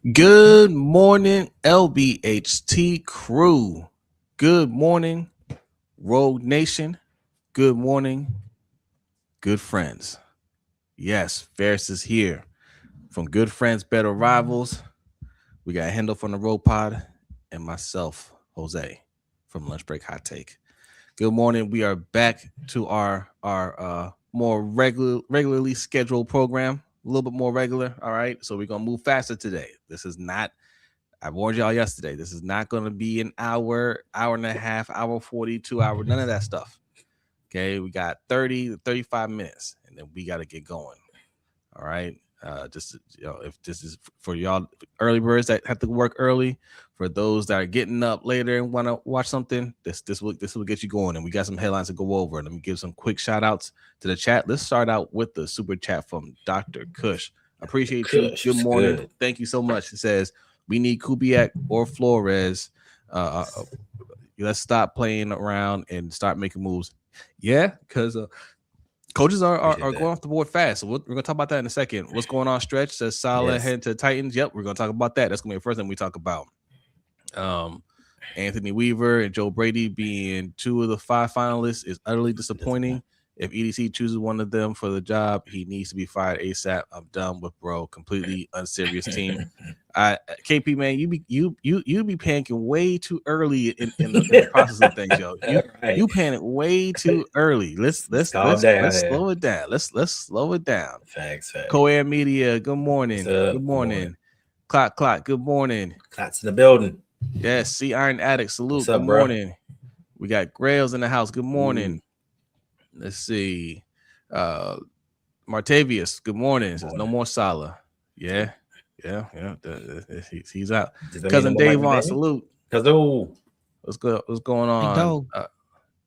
Good morning, LBHT crew. Good morning, Road Nation. Good morning, good friends. Yes, Ferris is here. From Good Friends, Better Rivals, we got Hendo from the Road Pod and myself, Jose, from Lunch Break Hot Take. Good morning. We are back to our more regularly scheduled program, a little bit more regular. All right, so we're gonna move faster today. This is not. I warned y'all yesterday. This is not going to be an hour, hour and a half, hour 42 hour, none of that stuff. Okay, we got 30 to 35 minutes, and then we got to get going. All right. If this is for y'all early birds that have to work early, for those that are getting up later and want to watch something, this will get you going. And we got some headlines to go over. Let me give some quick shout outs to the chat. Let's start out with the super chat from Dr. Kush. Appreciate you. Good morning. Good. Thank you so much. It says we need Kubiak or Flores. Let's stop playing around and start making moves. Yeah, because coaches are going off the board fast. So we're going to talk about that in a second. What's going on, Stretch? Says Saleh heading to the Titans. Yep, we're going to talk about that. That's going to be the first thing we talk about. Anthony Weaver and Joe Brady being two of the 5 finalists is utterly disappointing. If EDC chooses one of them for the job, he needs to be fired ASAP. I'm done with bro. Completely unserious team. KP man, you be panicking way too early in the process of things, yo. You panic way too early. Let's slow it down. Let's slow it down. Facts. Co-Air Media, good morning. Good morning. Clock. Good morning. Clock's in the building. Yes, Sea Iron Addict, salute. Good morning. We got Grails in the house. Good morning. Let's see. Martavius, good morning. Says no more Saleh. Yeah. He's out. Cousin Davon, salute. What's going on?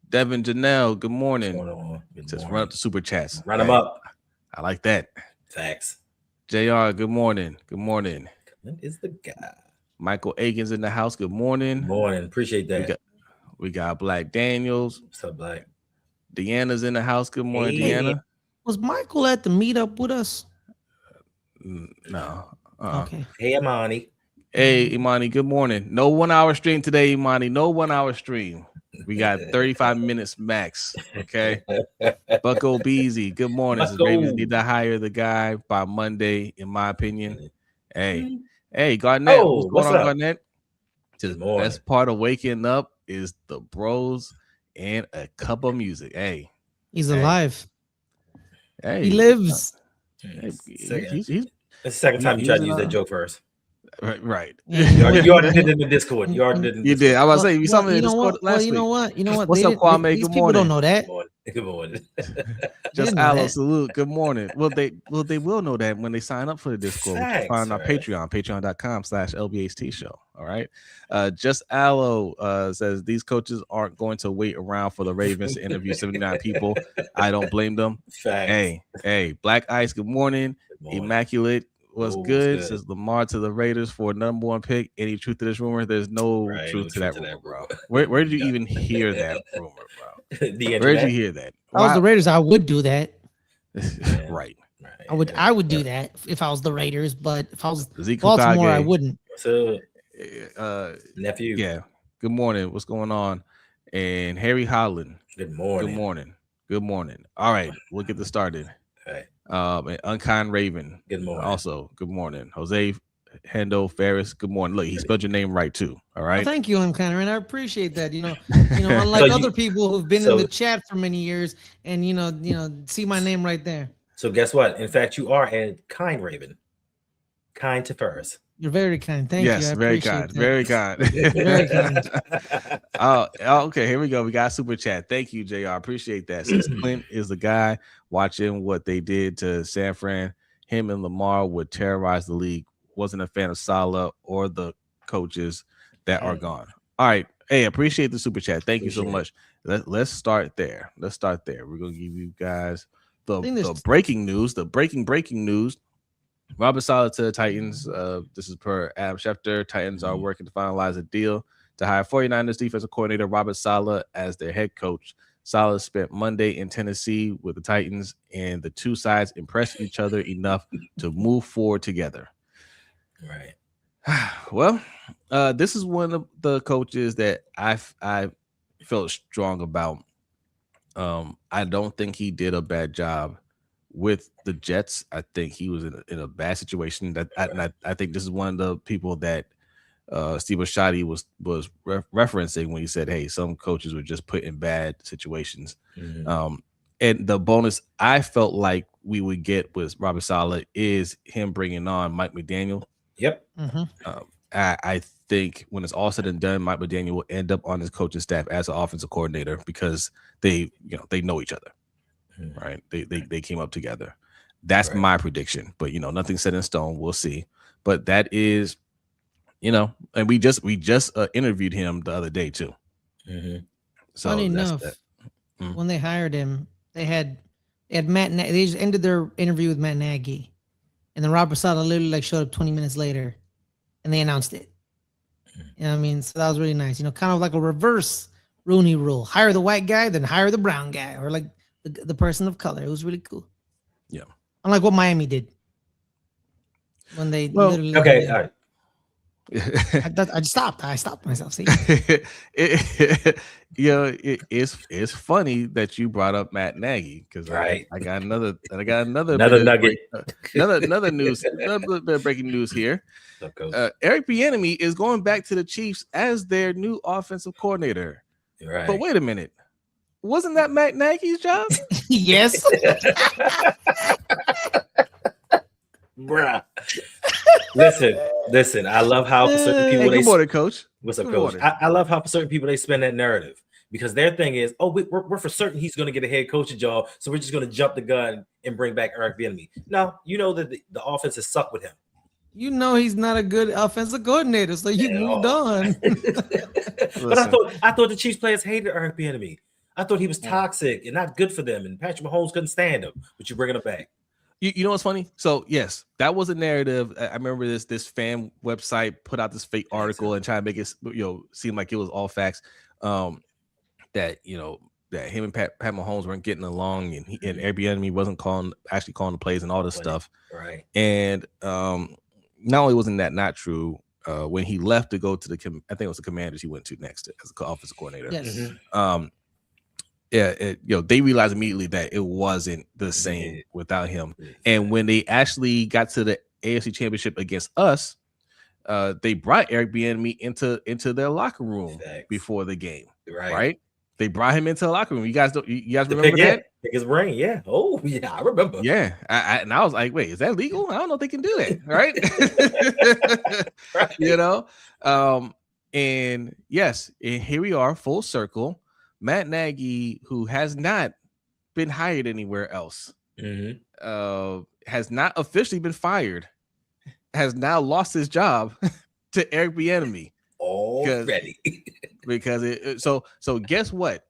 Devin Janelle, good morning. Just run up the super chats. Run them up. I like that. Thanks. JR, good morning. Good morning. Is the guy. Michael Aikens in the house. Good morning. Good morning. Appreciate that. We got Black Daniels. What's up, Black? Deanna's in the house. Good morning, Deanna. Was Michael at the meetup with us? No. Okay. Hey, Imani. Hey, Imani. Good morning. No 1 hour stream today, Imani. No 1 hour stream. We got 35 minutes max. Okay. Bucko Beezy. Good morning. Says Ravens need to hire the guy by Monday, in my opinion. Hey, Garnett. What's going on, Garnett? Just the best part of waking up is the bros and a cup of music. Hey, he's alive. Hey, he lives. It's the second time you tried to use that joke first. Right. You already did it in the Discord. You did. I was saying you saw me in the Discord last week. You know what? What's up, Kwame? These Good people morning. don't know that. Good morning. Just Aloe, salute. Good morning. Well, they will know that when they sign up for the Discord. Find our Patreon, patreon.com/LBHTShow. All right. Just Aloe says these coaches aren't going to wait around for the Ravens to interview 79 people. I don't blame them. Facts. Hey, Black Ice. Good morning. Immaculate. What's good? Says Lamar to the Raiders for number 1 pick. Any truth to this rumor? There's no truth to that rumor, bro. Where did you even hear that rumor, bro? Where did you hear that? If I was the Raiders, I would do that. Right. I would do that if I was the Raiders, but if I was Baltimore, I wouldn't. Nephew. Yeah. Good morning. What's going on? And Harry Holland. Good morning. Good morning. All right, we'll get this started. Okay. And Unkind Raven. Good morning. Also, good morning. Jose Hendo Ferris. Good morning. Look, he spelled your name right too. All right. Well, thank you, Unkind Raven. I appreciate that. Unlike other people who've been in the chat for many years, and see my name right there. So guess what? In fact, you are a kind Raven. Kind to Ferris. You're very kind. Thank you. Yes, very kind. Very kind. Very kind. Okay. Here we go. We got super chat. Thank you, JR. Appreciate that. Since Clint is the guy watching what they did to San Fran, him and Lamar would terrorize the league. Wasn't a fan of Saleh or the coaches that are gone. All right. Hey, appreciate the super chat. Thank you so much. Let's start there. We're gonna give you guys the breaking news. The breaking news. Robert Saleh to the Titans. This is per Adam Schefter. Titans are working to finalize a deal to hire 49ers defensive coordinator Robert Saleh as their head coach. Saleh spent Monday in Tennessee with the Titans, and the two sides impressed each other enough to move forward together. Right. Well, this is one of the coaches that I felt strong about. I don't think he did a bad job with the Jets. I think he was in a bad situation. I think this is one of the people that Steve Oshadi was referencing when he said, "Hey, some coaches were just put in bad situations." And the bonus I felt like we would get with Robert Saleh is him bringing on Mike McDaniel. Yep. I think when it's all said and done, Mike McDaniel will end up on his coaching staff as an offensive coordinator because they know each other, right? They came up together. That's my prediction, but nothing's set in stone. We'll see. But that is, and we just interviewed him the other day too. So funny enough, when they hired him, they had Matt. They just ended their interview with Matt Nagy, and then Robert Saleh literally showed up 20 minutes later, and they announced it. You know what I mean? So that was really nice. Kind of like a reverse Rooney rule: hire the white guy, then hire the brown guy, or like the person of color. It was really cool. Yeah, unlike what Miami did when they literally. Okay, all right. I stopped. I stopped myself. See, it's funny that you brought up Matt Nagy because I got another nugget, another news, another bit of breaking news here. Eric Bieniemy is going back to the Chiefs as their new offensive coordinator. Right. But wait a minute, wasn't that Matt Nagy's job? Yes. Bruh. Listen. I love how for certain people. Good morning, Coach. What's up, Coach? I love how for certain people they spin that narrative because their thing is, we're for certain he's going to get a head coaching job, so we're just going to jump the gun and bring back Eric Bieniemy. No, that the offense has sucked with him. He's not a good offensive coordinator, so you moved on. But I thought the Chiefs players hated Eric Bieniemy. I thought he was toxic and not good for them, and Patrick Mahomes couldn't stand him. But you bringing him back. You know what's funny? So yes, that was a narrative. I remember this fan website put out this fake article and try to make it seem like it was all facts. That him and Pat Mahomes weren't getting along, and Eric Bieniemy wasn't calling the plays and all this stuff. Right. And not only wasn't that not true, when he left to go to I think it was the Commanders he went to next as an offensive coordinator. Yes. They realized immediately that it wasn't the same without him. And when they actually got to the AFC Championship against us, they brought Eric Bieniemy into their locker room before the game. Right? They brought him into the locker room. You guys remember that? Pick his brain, yeah. Oh, yeah, I remember. Yeah, and I was like, wait, is that legal? I don't know if they can do that, right? Right. And yes, and here we are, full circle. Matt Nagy, who has not been hired anywhere else, has not officially been fired, has now lost his job to Eric Bieniemy. Already. Because so guess what?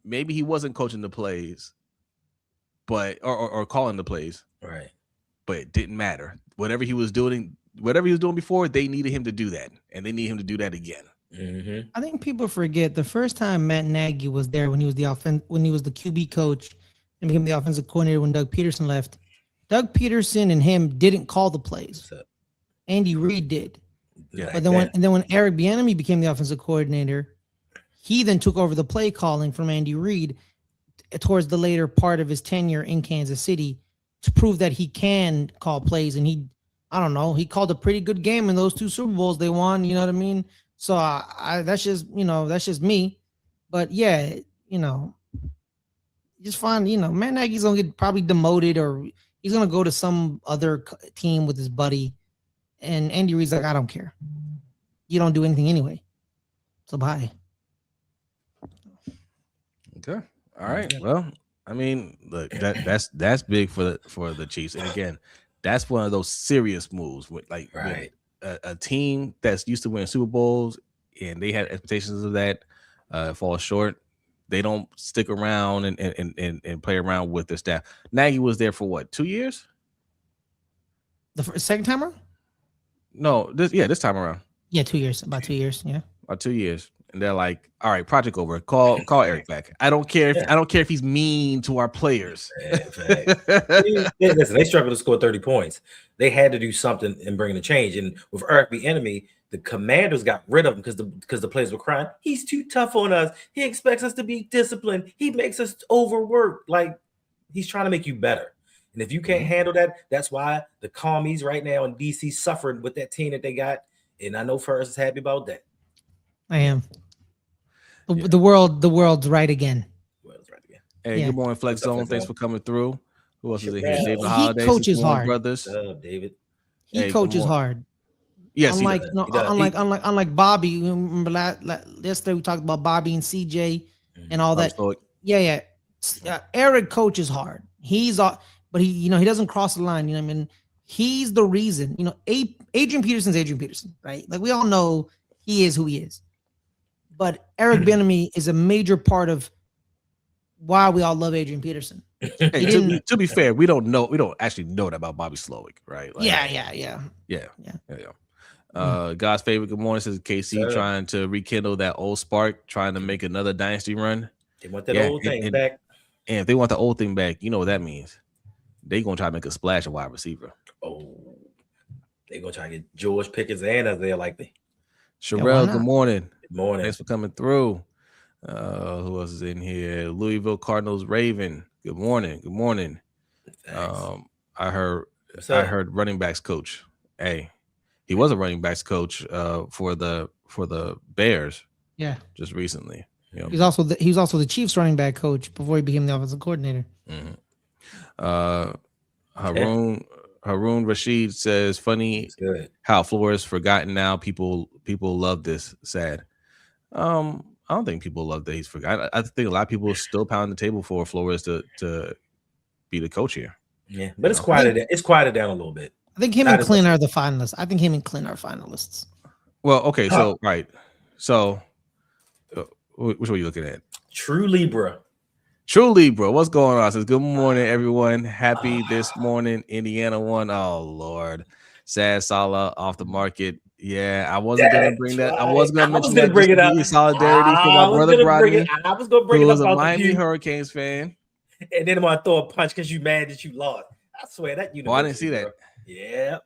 Maybe he wasn't coaching the plays, but or calling the plays. Right. But it didn't matter. Whatever he was doing before, they needed him to do that, and they need him to do that again. I think people forget the first time Matt Nagy was there when he was the QB coach and became the offensive coordinator when Doug Peterson left. Doug Peterson and him didn't call the plays. Andy Reid did. Yeah. But then when Eric Bieniemy became the offensive coordinator, he then took over the play calling from Andy Reid towards the later part of his tenure in Kansas City to prove that he can call plays. And he called a pretty good game in those 2 Super Bowls they won. You know what I mean? So that's just me. But yeah, just find, Matt Nagy's going to get probably demoted or he's going to go to some other team with his buddy. And Andy Reid's like, I don't care. You don't do anything anyway. So bye. Okay. All right. Well, I mean, look, that's big for the Chiefs. And again, that's one of those serious moves with when a team that's used to winning Super Bowls and they had expectations of that fall short. They don't stick around and play around with their staff. Nagy was there for what, 2 years? The second time around? No, this time around. Yeah, 2 years. About 2 years. Yeah. About 2 years. and they're like, "All right, project over. Call Eric back. I don't care if he's mean to our players." Listen, they struggled to score 30 points. They had to do something and bring the change. And with Eric Bieniemy, the Commanders got rid of him because the players were crying. He's too tough on us. He expects us to be disciplined. He makes us overwork. Like, he's trying to make you better. And if you can't handle that, that's why the commies right now in DC suffering with that team that they got. And I know Ferris is happy about that. I am. The world's right again. Hey, good morning, Flex Zone. Thanks for coming through. Who else is in here? David Holiday. He coaches hard, brothers. David. He coaches hard. Yes, unlike Bobby. Remember yesterday we talked about Bobby and CJ and all that. Yeah. Eric coaches hard. But he doesn't cross the line. You know what I mean? He's the reason. You know, Adrian Peterson's Adrian Peterson, right? Like, we all know he is who he is. But Eric Bieniemy is a major part of why we all love Adrian Peterson. Hey, to be fair, we don't actually know that about Bobby Slowick, right? Like, yeah. God's favorite, good morning, says KC, trying to rekindle that old spark, trying to make another dynasty run. They want that old thing back. And if they want the old thing back, you know what that means. They're going to try to make a splash at wide receiver. Oh, they're going to try to get George Pickens and Isaiah Likely. Sherelle, good morning. Good morning. Thanks for coming through. Who else is in here? Louisville Cardinals Raven. Good morning. Good morning. I heard running backs coach. Hey, he was a running backs coach for the Bears. Yeah, just recently. You know. He was also the Chiefs running back coach before he became the offensive coordinator. Haroon Rashid says, funny how Flores forgotten now. People love this. Sad. I don't think people love that he's forgotten. I think a lot of people still pound the table for Flores to be the coach here. Yeah, but it's quieted down a little bit. I think him and Clint are the finalists. I think him and Clint are finalists. Well, okay, so right. So which one are you looking at? True Libra. What's going on? Says, good morning, everyone. Happy this morning. Indiana won. Oh, Lord. Sad Saleh off the market. Yeah, I wasn't going to bring that. I was going to mention that. Bring it up. Solidarity for my brother Rodney. I was going to bring it up. Who was a Miami Hurricanes fan. And then I'm going to throw a punch because you mad that you lost. I swear that I didn't see that. Yeah.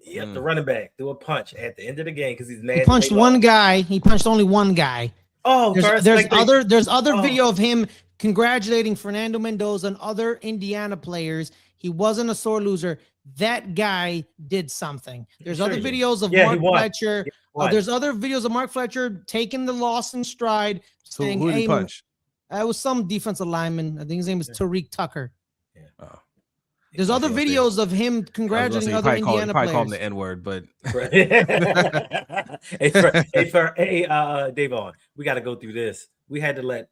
The running back threw a punch at the end of the game because he's mad. He punched one guy. He punched only one guy. Oh, there's other video of him congratulating Fernando Mendoza and other Indiana players. He wasn't a sore loser. That guy did something. There's other videos of Mark Fletcher. There's other videos of Mark Fletcher taking the loss in stride, saying, who did he punch? It was some defensive lineman. I think his name is Tariq Tucker. Yeah. Oh. There's other videos of him congratulating other Indiana players. Probably call him the N-word, but hey, Davon, we got to go through this. We had to let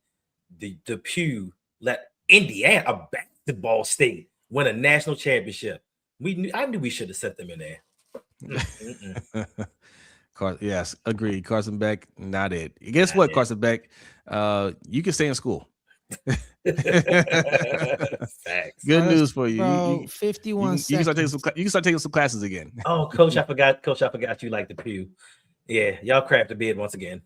the Pew let Indiana, a basketball state, win a national championship. I knew we should have set them in there. Yes, agreed. Carson Beck, not it. Guess what, Carson Beck? You can stay in school. Facts. Good news for you. Bro, 51 you can start taking some classes again. Oh, Coach, I forgot you like the Pew. Yeah, y'all crapped the bid once again.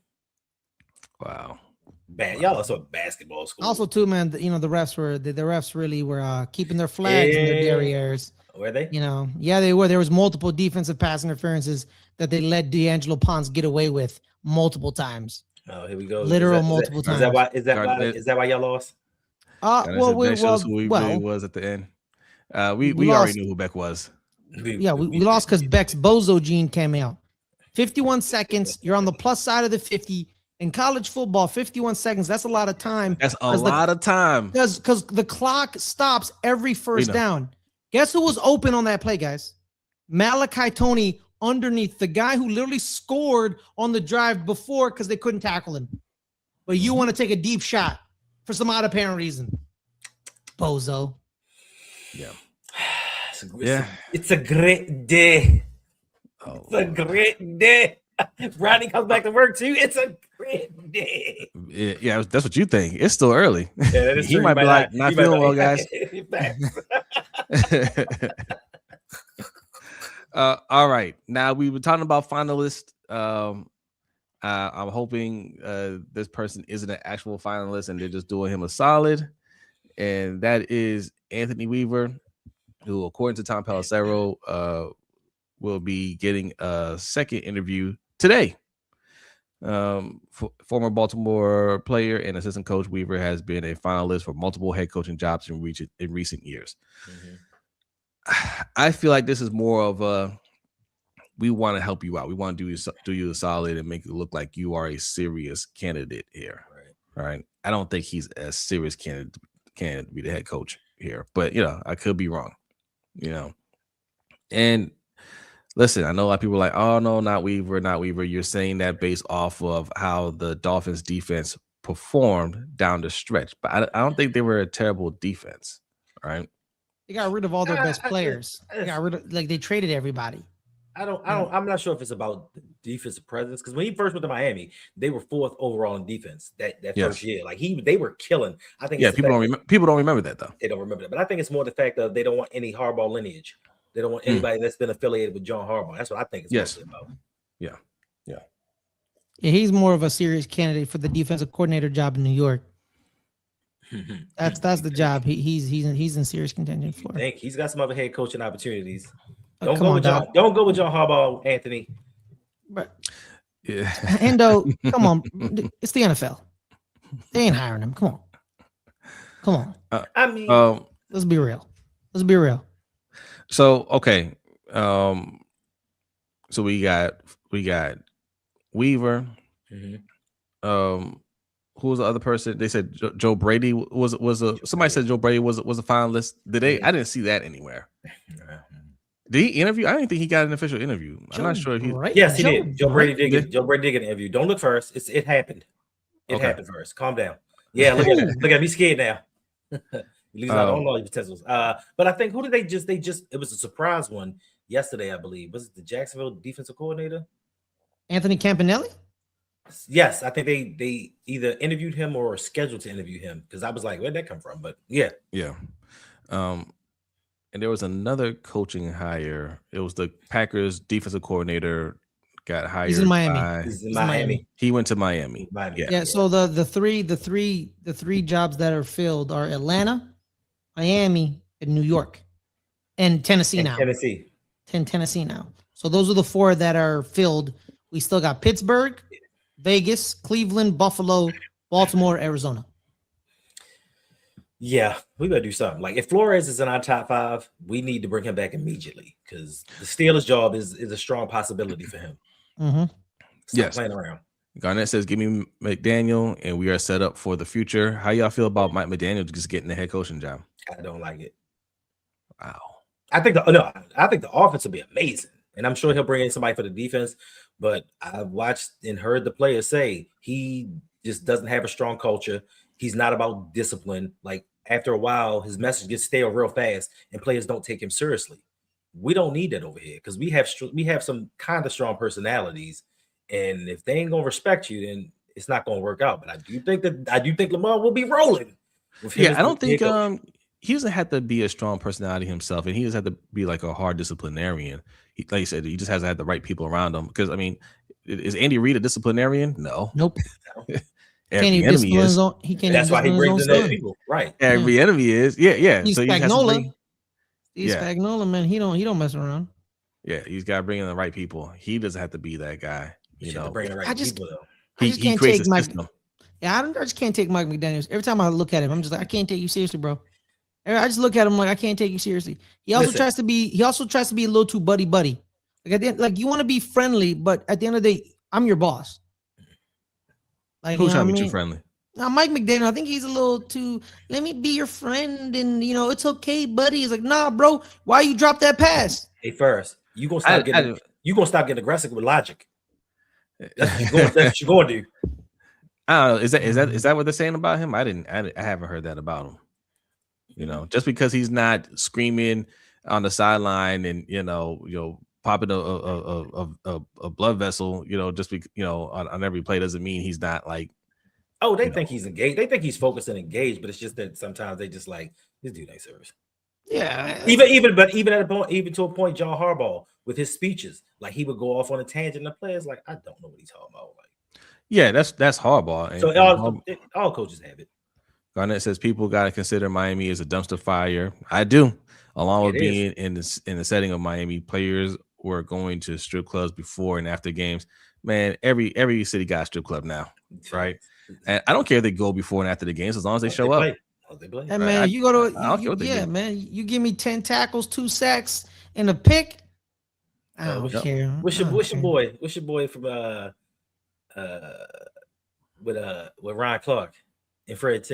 Wow. Bad. Y'all also a basketball school. Also, too, man, the refs really were keeping their flags in their derrieres. Were they? They were. There was multiple defensive pass interferences that they let D'Angelo Ponce get away with multiple times. Oh, here we go. Multiple times. Is that why y'all lost? Who he really was at the end. We already knew who Beck was. We lost because Beck's bozo gene came out. 51 seconds. You're on the plus side of the 50. In college football, 51 seconds, that's a lot of time. That's a lot of time. Because the clock stops every first down. Guess who was open on that play, guys? Malachi Toney underneath the guy who literally scored on the drive before because they couldn't tackle him. But you want to take a deep shot for some odd apparent reason. Bozo. Yeah. It's a great day. Oh, it's a great day. Rodney comes back to work too. It's a great day. Yeah, that's what you think. It's still early. Yeah, that is he true. Might be like, not feeling well, guys. All right. Now we were talking about finalists. I'm hoping this person isn't an actual finalist and they're just doing him a solid. And that is Anthony Weaver, who, according to Tom Pelissero, will be getting a second interview today. Former Baltimore player and assistant coach Weaver has been a finalist for multiple head coaching jobs in recent years. I feel like this is more of a, we want to help you out. We want to do you a solid and make it look like you are a serious candidate here. Right. I don't think he's a serious candidate to be the head coach here, but I could be wrong. And listen, I know a lot of people are like, oh no, not Weaver. You're saying that based off of how the Dolphins defense performed down the stretch, but I don't think they were a terrible defense. Right. They got rid of all their best players. They got rid of, they traded everybody. I'm not sure if it's about the defensive presence, because when he first went to Miami, they were 4th overall in defense that first year. Like they were killing. I think people don't remember that though. They don't remember that, but I think it's more the fact of they don't want any Harbaugh lineage. They don't want anybody that's been affiliated with John Harbaugh. That's what I think it's mostly about. Yeah. He's more of a serious candidate for the defensive coordinator job in New York. That's the job he's in serious contention for. I think he's got some other head coaching opportunities. Don't go with John Harbaugh, Anthony. But Hendo, come on, it's the NFL. They ain't hiring him. Come on. I mean, let's be real. So okay, so we got Weaver. Who was the other person? They said Joe Brady was somebody said Joe Brady was a finalist. Did they? I didn't see that anywhere. Did he interview? I didn't think he got an official interview. I'm not sure if he. Yes, he did. Joe Brady did get an interview. Don't look first. It happened. It happened first. Calm down. Yeah, look at me scared now. At least I don't know your potentials. But I think who did they just it was a surprise one yesterday, I believe. Was it the Jacksonville defensive coordinator? Anthony Campanelli? Yes, I think they either interviewed him or scheduled to interview him, because I was like, where'd that come from? But yeah. And there was another coaching hire. It was the Packers defensive coordinator got hired. He's in Miami. He's in Miami. He went to Miami. Yeah. So the three jobs that are filled are Atlanta, Miami, and New York, and Tennessee now. Tennessee now. So those are the 4 that are filled. We still got Pittsburgh, Vegas, Cleveland, Buffalo, Baltimore, Arizona. Yeah, we better do something. Like if Flores is in our top 5, we need to bring him back immediately, because the Steelers' job is a strong possibility for him. Stop playing around. Garnett says, "Give me McDaniel, and we are set up for the future." How y'all feel about Mike McDaniel just getting the head coaching job? I don't like it. Wow. I think the offense will be amazing, and I'm sure he'll bring in somebody for the defense. But I've watched and heard the players say he just doesn't have a strong culture. He's not about discipline. Like after a while, his message gets stale real fast, and players don't take him seriously. We don't need that over here, because we have some kind of strong personalities, and if they ain't gonna respect you, then it's not gonna work out. But I do think Lamar will be rolling. I don't think he doesn't have to be a strong personality himself, and he doesn't have to be like a hard disciplinarian. Like you said, he just has to have the right people around him. Because I mean, is Andy Reid a disciplinarian? No. Nope. Every enemy is. That's why he brings in those people, right? Every enemy is. Yeah. He's Spagnola. He's Spagnola, man. He don't mess around. Yeah, he's got to bring in the right people. He doesn't have to be that guy. You know, bring the right people though. He creates a system. I just can't take Mike McDaniel. Every time I look at him, I'm just like, I can't take you seriously, bro. I just look at him like, I can't take you seriously. He also tries to be a little too buddy. Like at the end, like you want to be friendly, but at the end of the day, I'm your boss. Like who's trying to be too friendly? Now, Mike McDaniel, I think he's a little too, let me be your friend, and it's okay, buddy. He's like, nah, bro, why you drop that pass? Hey, first, you gonna stop getting aggressive with logic. That's what you're gonna do. I don't know. Is that what they're saying about him? I haven't heard that about him. Just because he's not screaming on the sideline and popping a blood vessel, just on every play doesn't mean he's not like. Oh, they think he's engaged. They think he's focused and engaged, but it's just that sometimes they just like, this dude ain't serious. Yeah. Even at a point, even to a point, John Harbaugh with his speeches, like he would go off on a tangent. And the players like, I don't know what he's talking about. Like, Yeah, that's hardball. So all coaches have it. Garnett says people got to consider Miami as a dumpster fire. I do. Along with It being in the setting of Miami, players were going to strip clubs before and after games. Man, every city got a strip club now, right? And I don't care if they go before and after the games as long as they show up. They play. Hey man, you go to I don't care what they do. man. You give me 10 tackles, 2 sacks, and a pick. I don't care. What's your boy? What's your boy from with Ryan Clark and Fred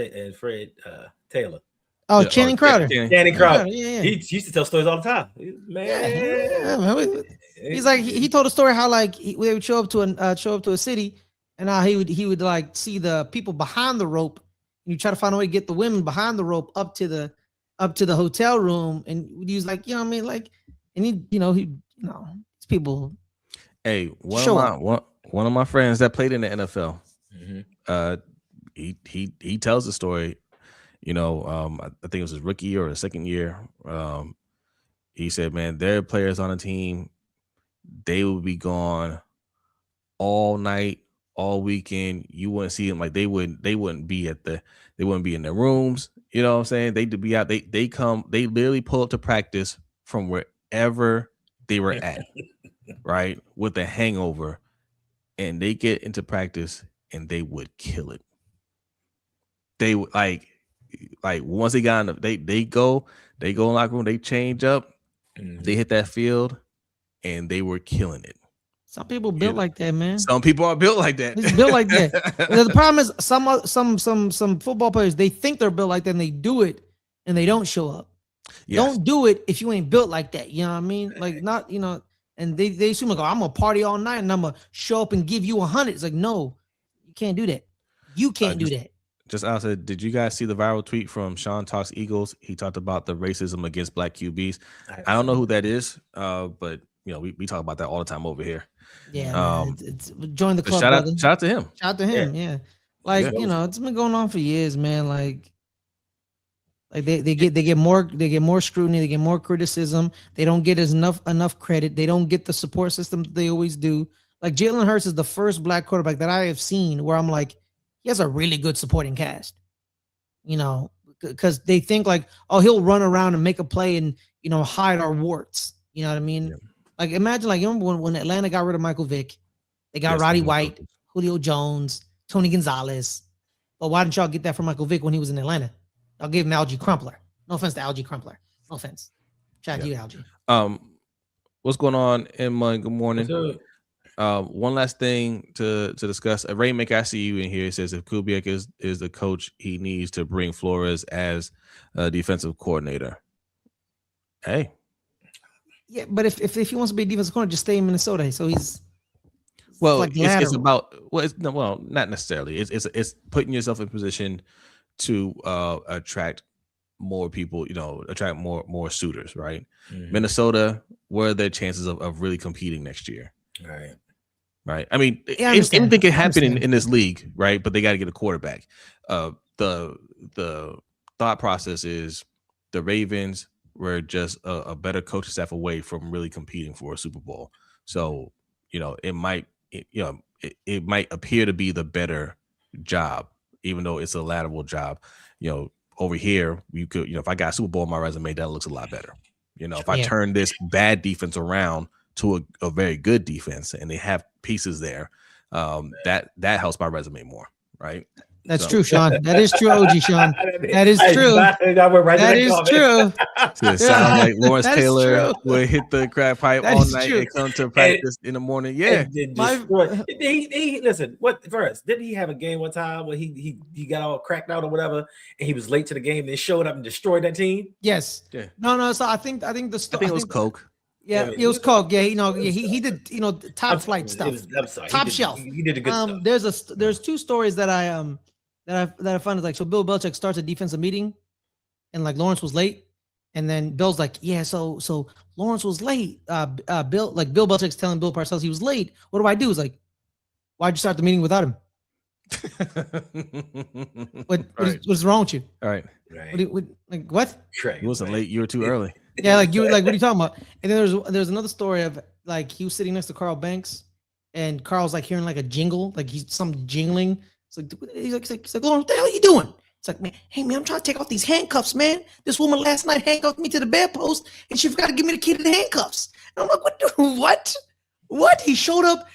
Taylor? Oh, Channing Crowder. Channing Crowder. Yeah. He used to tell stories all the time. Man. He's like he told a story how like they would show up to a city, and how he would like see the people behind the rope. And you try to find a way to get the women behind the rope up to the hotel room, and he was like, you know what I mean, like, and he these people. Hey, one of my friends that played in the NFL, he tells the story. I think it was his rookie or his second year. He said, man, there are players on the team, they would be gone all night, all weekend. You wouldn't see them, like they wouldn't be in their rooms. You know what I'm saying? They'd be out. They literally pull up to practice from wherever they were at, right? With a hangover, and they get into practice and they would kill it. They would like once they got in they go in the locker room, they change up, they hit that field, and they were killing it. Some people built like that, man. Some people are built like that. It's built like that. The problem is some football players, they think they're built like that and they do it and they don't show up. Yes. Don't do it if you ain't built like that. You know what I mean? Like not, and they assume like, oh, I'm gonna party all night and I'm gonna show up and give you 100. It's like, no, you can't do that. You can't do that. Just outside, did you guys see the viral tweet from Sean Talks Eagles? He talked about the racism against black QBs. I don't know who that is, but we talk about that all the time over here. Yeah, it's join the club. Shout out to him. Shout out to him. Yeah. Like it's been going on for years, man. Like they get more scrutiny, they get more criticism. They don't get enough credit. They don't get the support system that they always do. Like Jalen Hurts is the first black quarterback that I have seen where I'm like, he has a really good supporting cast, because they think like, oh, he'll run around and make a play and, hide our warts. You know what I mean? Yeah. Like, imagine, like, when Atlanta got rid of Michael Vick, they got Roddy White, Julio Jones, Tony Gonzalez. But why didn't y'all get that from Michael Vick when he was in Atlanta? Y'all gave him Algie Crumpler. No offense to Algie Crumpler. No offense. Shout out to you, Algie. What's going on, Emma? Good morning. One last thing to discuss. Rainmaker, I see you in here. It says if Kubiak is the coach, he needs to bring Flores as a defensive coordinator. Hey. Yeah, but if he wants to be a defensive coordinator, just stay in Minnesota. So he's it's about not necessarily. It's putting yourself in position to attract more people, attract more suitors, right? Mm-hmm. Minnesota, what are their chances of really competing next year? Right. I mean, anything can happen in this league, right? But they got to get a quarterback. The thought process is the Ravens were just a better coaching staff away from really competing for a Super Bowl. So, it might appear to be the better job, even though it's a lateral job. Over here, you could, if I got a Super Bowl on my resume, that looks a lot better. If I turn this bad defense around to a very good defense and they have pieces there, that helps my resume more, right? That's true, Sean. That is true, OG Sean. That is true. That is true. So it sounds like Lawrence Taylor will hit the crack pipe all night and come to practice in the morning. Yeah. Listen, what first? Didn't he have a game one time where he got all cracked out or whatever, and he was late to the game and they showed up and destroyed that team? Yes. Yeah. No. So I think it was Coke. Yeah, it was Coke. Yeah, he did top flight stuff. Top shelf. He did a good stuff. There's two stories that I find is like, so Bill Belichick starts a defensive meeting and like Lawrence was late, and then Bill's like, yeah, so Lawrence was late. Bill Belichick's telling Bill Parcells he was late. What do I do? He's like, why'd you start the meeting without him? What's wrong with you? All right. What? He wasn't late. You were too early. Yeah, what are you talking about? And then there's another story of like he was sitting next to Carl Banks, and Carl's like hearing like a jingle, like he's some jingling. He's like, Lauren, what the hell are you doing? It's like, man, hey man, I'm trying to take off these handcuffs, man. This woman last night handcuffed me to the bedpost, and she forgot to give me the key to the handcuffs. And I'm like, what? He showed up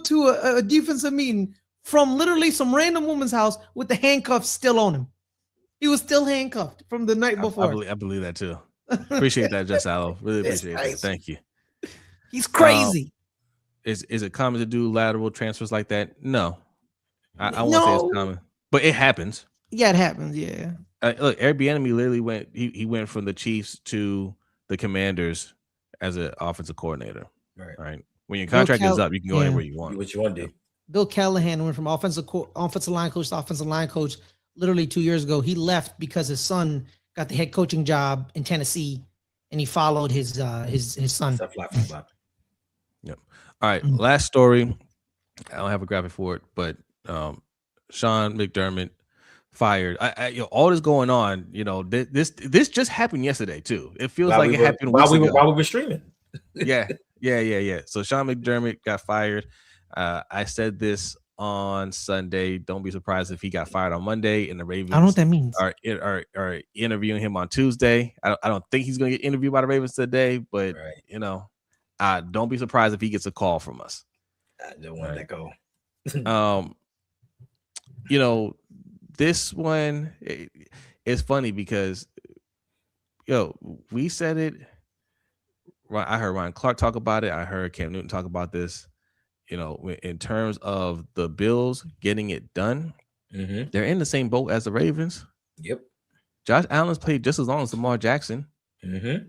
to a defensive meeting from literally some random woman's house with the handcuffs still on him. He was still handcuffed from the night before. I believe that too. Appreciate that, Just Saleh. Really appreciate that. Thank you. He's crazy. Is it common to do lateral transfers like that? No. I won't say it's common, but it happens. Yeah, it happens. Yeah. Look, Eric Bieniemy literally went. He went from the Chiefs to the Commanders as an offensive coordinator. Right. When your contract is up, you can go anywhere you want. What you want to do. Bill Callahan went from offensive line coach to offensive line coach literally 2 years ago. He left because his son got the head coaching job in Tennessee, and he followed his son. Yep. All right. Last story. I don't have a graphic for it, but Sean McDermott fired. All this going on. This just happened yesterday too. It feels like it happened while we were streaming. Yeah. So Sean McDermott got fired. I said this on Sunday. Don't be surprised if he got fired on Monday, and the Ravens I don't know what that means. Are interviewing him on Tuesday. I don't think he's going to get interviewed by the Ravens today, but don't be surprised if he gets a call from us. I don't want that go. This one it's funny because we said it. I heard Ryan Clark talk about it. I heard Cam Newton talk about this. In terms of the Bills getting it done, they're in the same boat as the Ravens. Yep. Josh Allen's played just as long as Lamar Jackson,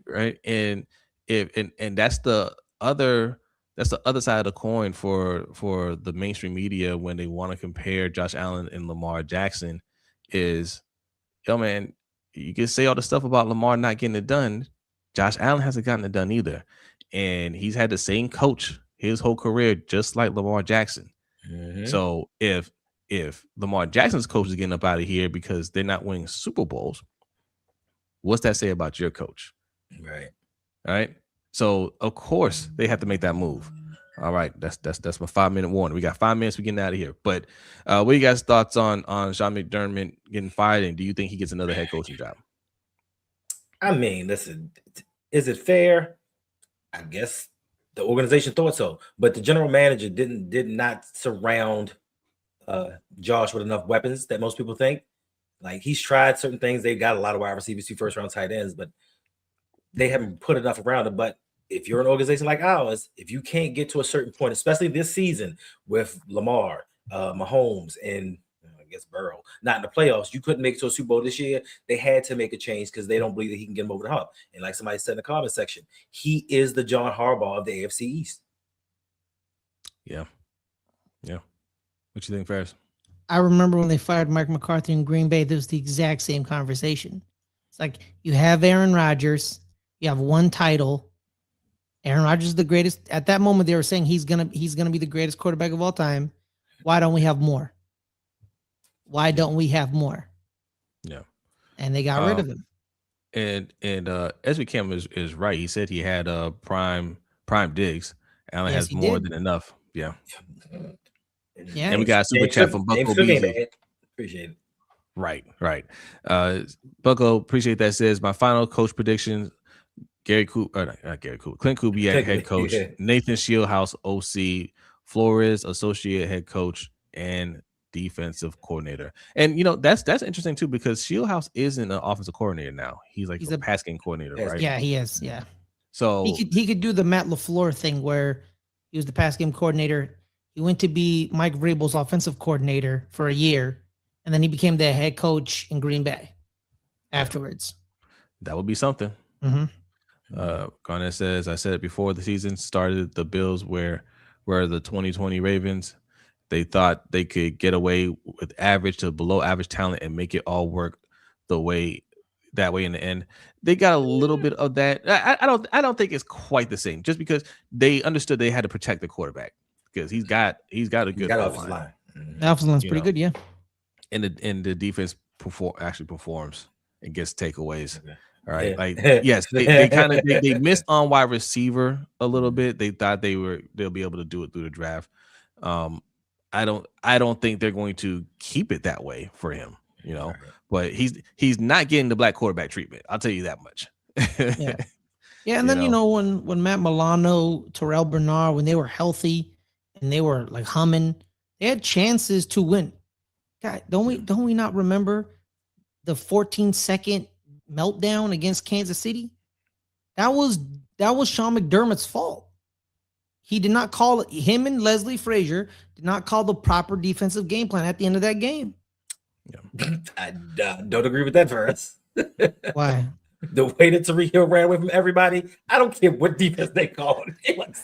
right? And that's the other side of the coin for the mainstream media when they want to compare Josh Allen and Lamar Jackson is, man, you can say all the stuff about Lamar not getting it done. Josh Allen hasn't gotten it done either, and he's had the same coach his whole career, just like Lamar Jackson. So if Lamar Jackson's coach is getting up out of here because they're not winning Super Bowls, what's that say about your coach? Right. All right. So of course they have to make that move. All right. That's my 5-minute warning. We got 5 minutes. We're getting out of here. But what are you guys' thoughts on Sean McDermott getting fired, and do you think he gets another head coaching job? I mean, listen, is it fair? I guess the organization thought so, but the general manager did not surround Josh with enough weapons that most people think. Like, he's tried certain things. They've got a lot of wide receivers, 2 first-round tight ends, but they haven't put enough around it. But if you're an organization like ours, if you can't get to a certain point, especially this season with Lamar, Mahomes, and I guess Burrow not in the playoffs, you couldn't make it to a Super Bowl this year. They had to make a change because they don't believe that he can get them over the hump. And like somebody said in the comment section, he is the John Harbaugh of the AFC East. Yeah. What you think, Ferris? I remember when they fired Mike McCarthy in Green Bay, there was the exact same conversation. It's like, you have Aaron Rodgers, you have one title. Aaron Rodgers is the greatest. At that moment, they were saying he's gonna be the greatest quarterback of all time. Why don't we have more? Yeah. And they got rid of him. And Ezra Kim is right. He said he had prime digs. Allen has more than enough. Yeah. And we got a super chat from Bucko Beasley. Appreciate it. Right. Bucko, appreciate that. Says my final coach predictions: Clint Kubiak, head coach; Nathan Shieldhouse, OC; Flores, associate head coach, and defensive coordinator. And that's interesting too, because Shieldhouse isn't an offensive coordinator now. He's a pass game coordinator, right? Yeah, he is. Yeah. So he could do the Matt LaFleur thing where he was the pass game coordinator. He went to be Mike Vrabel's offensive coordinator for a year, and then he became the head coach in Green Bay afterwards. That would be something. Garnett says, I said it before the season started, the Bills were the 2020 Ravens. They thought they could get away with average to below average talent and make it all work that way in the end. They got a little bit of that. I don't think it's quite the same, just because they understood they had to protect the quarterback because he's got a good offensive line. The offensive line's pretty good, yeah. And the defense performs and gets takeaways. All right. Yeah. Like, yes, they kind of they missed on wide receiver a little bit. They thought they'll be able to do it through the draft. I don't think they're going to keep it that way for him, Right. but he's not getting the black quarterback treatment. I'll tell you that much. Yeah. Yeah, and then when Matt Milano, Terrell Bernard, when they were healthy and they were like humming, they had chances to win. God, don't we not remember the 14-second meltdown against Kansas City? That was Sean McDermott's fault. He did not call it. Him and Leslie Frazier did not call the proper defensive game plan at the end of that game. Yeah. I don't agree with that verse. Why? The way that Tariq Hill ran away from everybody, I don't care what defense they called.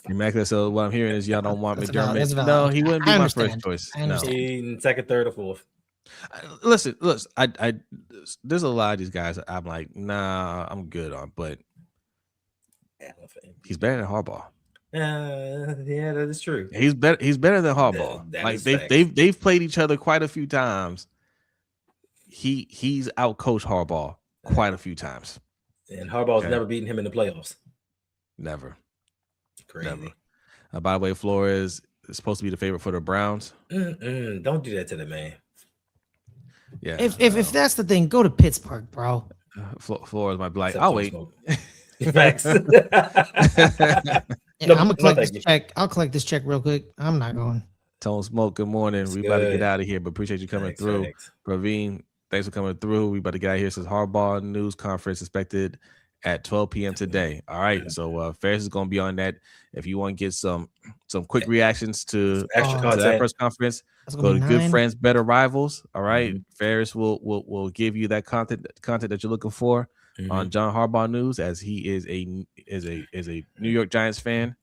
Immaculate. So what I'm hearing is y'all don't want McDermott. Valid. No, he wouldn't be I my understand. first choice. I understand. No. Second, third, or fourth. Listen. I there's a lot of these guys I'm like, nah, I'm good on, but he's better than Harbaugh. Yeah, that is true. He's better than Harbaugh. Like they've played each other quite a few times. He's outcoached Harbaugh quite a few times. And Harbaugh's never beaten him in the playoffs. Never. Crazy. Never. By the way, Flores is supposed to be the favorite for the Browns. Don't do that to the man. Yeah. If that's the thing, go to Pittsburgh, bro. Flores might be like, I'll wait. Facts. I'm gonna collect this check. I'll collect this check real quick. I'm not going. Tone Smoke, good morning. We about to get out of here, but appreciate you coming through. Thanks. Praveen, thanks for coming through. We about to get out of here. Says Harbaugh news conference expected at 12 p.m. today. All right. So Ferris is going to be on that. If you want to get some quick reactions to that press conference, go to Good Friends, Better Rivals. All right. Ferris will give you that content that you're looking for on John Harbaugh news, as he is a New York Giants fan,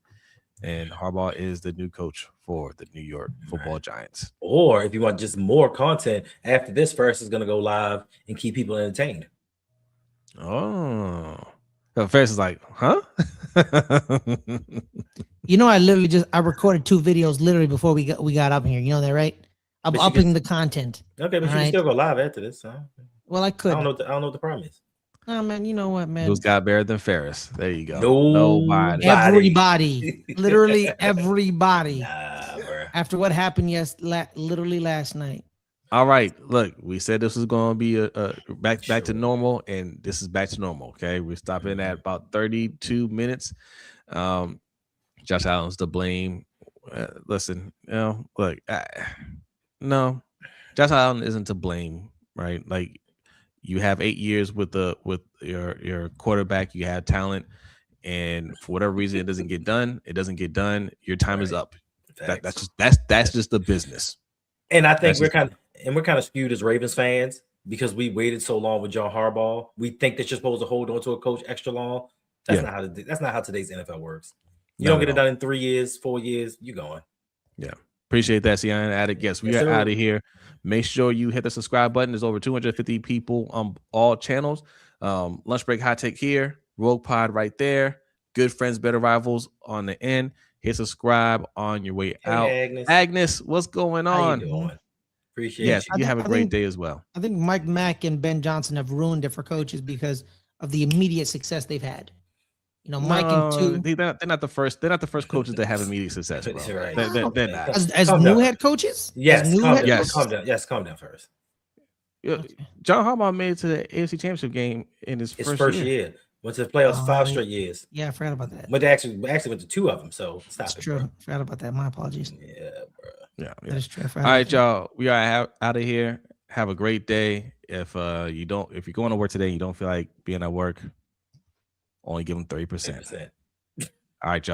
and Harbaugh is the new coach for the New York Football Giants. Or if you want just more content after this, Ferris is going to go live and keep people entertained. Oh, Ferris is like, huh? I recorded 2 videos literally before we got up here. You know that, right? I'm upping the content. Okay, but you can still go live after this. Huh? Well, I could. I don't know what the problem is. Oh man, you know what, man? Who's got better than Ferris? There you go. Nobody. Everybody. Literally everybody. Nah, bro. After what happened literally last night. All right, look, we said this was going to be a back to normal, and this is back to normal. Okay, we're stopping at about 32 minutes. Josh Allen's to blame. Listen, look, no, Josh Allen isn't to blame, right? Like, you have 8 years with your quarterback, you have talent, and for whatever reason it doesn't get done. It doesn't get done. Your time is up. That's just the business. And I think we're kind of skewed as Ravens fans because we waited so long with John Harbaugh. We think that you're supposed to hold on to a coach extra long. That's not how today's NFL works. You don't get it done in 3 years, 4 years. You're going. Yeah. Appreciate that, Sian. Addict. Yes, we are out of here. Make sure you hit the subscribe button. There's over 250 people on all channels. Lunch Break Hot Take here. Rogue Pod right there. Good Friends, Better Rivals on the end. Hit subscribe on your way out. Agnes, what's going on? How you doing? Appreciate you. Yes, you have a great day as well. I think Mike Mack and Ben Johnson have ruined it for coaches because of the immediate success they've had. Mike and two. They're not the first. They're not the first coaches that have immediate success, bro. Right. They're not. As new head coaches. Yes, calm down. Yes, calm down first. John Harbaugh made it to the AFC Championship game in his first year. Went to the playoffs 5 straight years. Yeah, I forgot about that. But they actually went to 2 of them. So stop it. True. Forgot about that. My apologies. Yeah, bro. Yeah. That is true. All right, y'all. We are out of here. Have a great day. If you're going to work today and you don't feel like being at work, only give them 30%. All right, y'all.